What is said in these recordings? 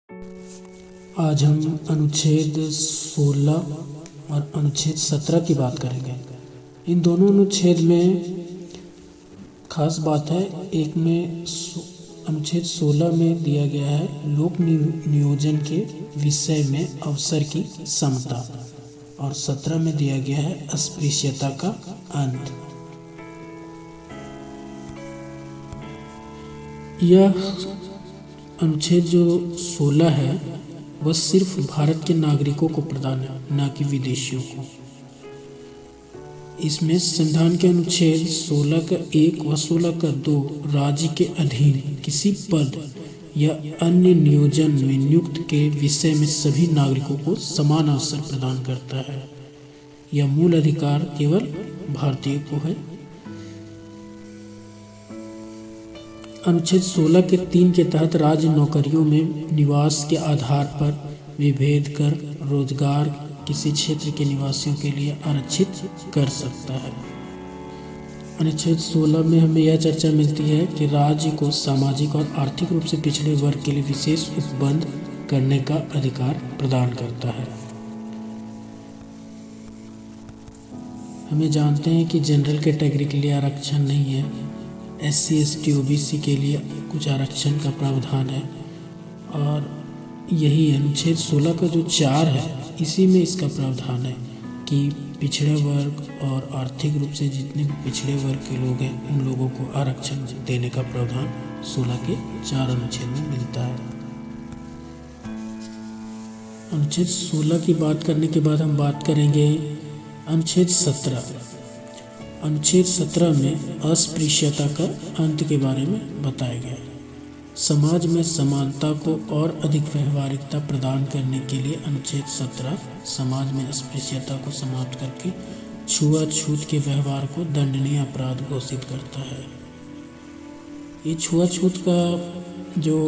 आज हम अनुच्छेद 16 और अनुच्छेद 17 की बात करेंगे। इन दोनों अनुच्छेद में खास बात है, एक में अनुच्छेद 16 में दिया गया है लोक नियोजन के विषय में अवसर की समता, और 17 में दिया गया है अस्पृश्यता का अंत। यह अनुच्छेद जो 16 है वह सिर्फ भारत के नागरिकों को प्रदान है, न कि विदेशियों को। इसमें संविधान के अनुच्छेद 16 का 1 व 16 का 2 राज्य के अधीन किसी पद या अन्य नियोजन में नियुक्त के विषय में सभी नागरिकों को समान अवसर प्रदान करता है। यह मूल अधिकार केवल भारतीय को है। अनुच्छेद 16 के 3 के तहत राज्य नौकरियों में निवास के आधार पर विभेद कर रोजगार किसी क्षेत्र के निवासियों के लिए आरक्षित कर सकता है। अनुच्छेद 16 में हमें यह चर्चा मिलती है कि राज्य को सामाजिक और आर्थिक रूप से पिछड़े वर्ग के लिए विशेष उपबंध करने का अधिकार प्रदान करता है। हमें जानते हैं कि जनरल कैटेगरी के लिए आरक्षण नहीं है, SC, ST, OBC के लिए कुछ आरक्षण का प्रावधान है, और यही अनुच्छेद 16 का जो 4 है इसी में इसका प्रावधान है कि पिछड़े वर्ग और आर्थिक रूप से जितने पिछड़े वर्ग के लोग हैं उन लोगों को आरक्षण देने का प्रावधान 16 के 4 अनुच्छेद में मिलता है। अनुच्छेद 16 की बात करने के बाद हम बात करेंगे अनुच्छेद 17। अनुच्छेद 17 में अस्पृश्यता का अंत के बारे में बताया गया है। समाज में समानता को और अधिक व्यवहारिकता प्रदान करने के लिए अनुच्छेद 17 समाज में अस्पृश्यता को समाप्त करके छुआछूत के व्यवहार को दंडनीय अपराध घोषित करता है। ये छुआछूत का जो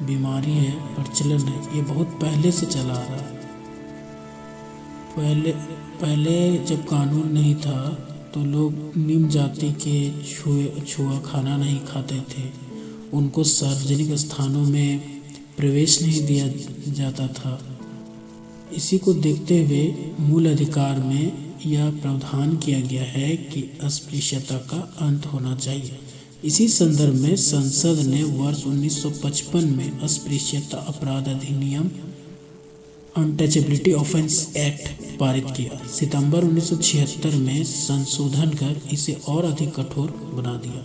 बीमारी है, प्रचलन है, ये बहुत पहले से चला आ रहा है। पहले जब कानून नहीं था तो लोग निम्न जाति के छुआ खाना नहीं खाते थे, उनको सार्वजनिक स्थानों में प्रवेश नहीं दिया जाता था। इसी को देखते हुए मूल अधिकार में यह प्रावधान किया गया है कि अस्पृश्यता का अंत होना चाहिए। इसी संदर्भ में संसद ने वर्ष 1955 में अस्पृश्यता अपराध अधिनियम अनटचेबिलिटी ऑफेंस एक्ट पारित किया। सितंबर 1976 में संशोधन कर इसे और अधिक कठोर बना दिया।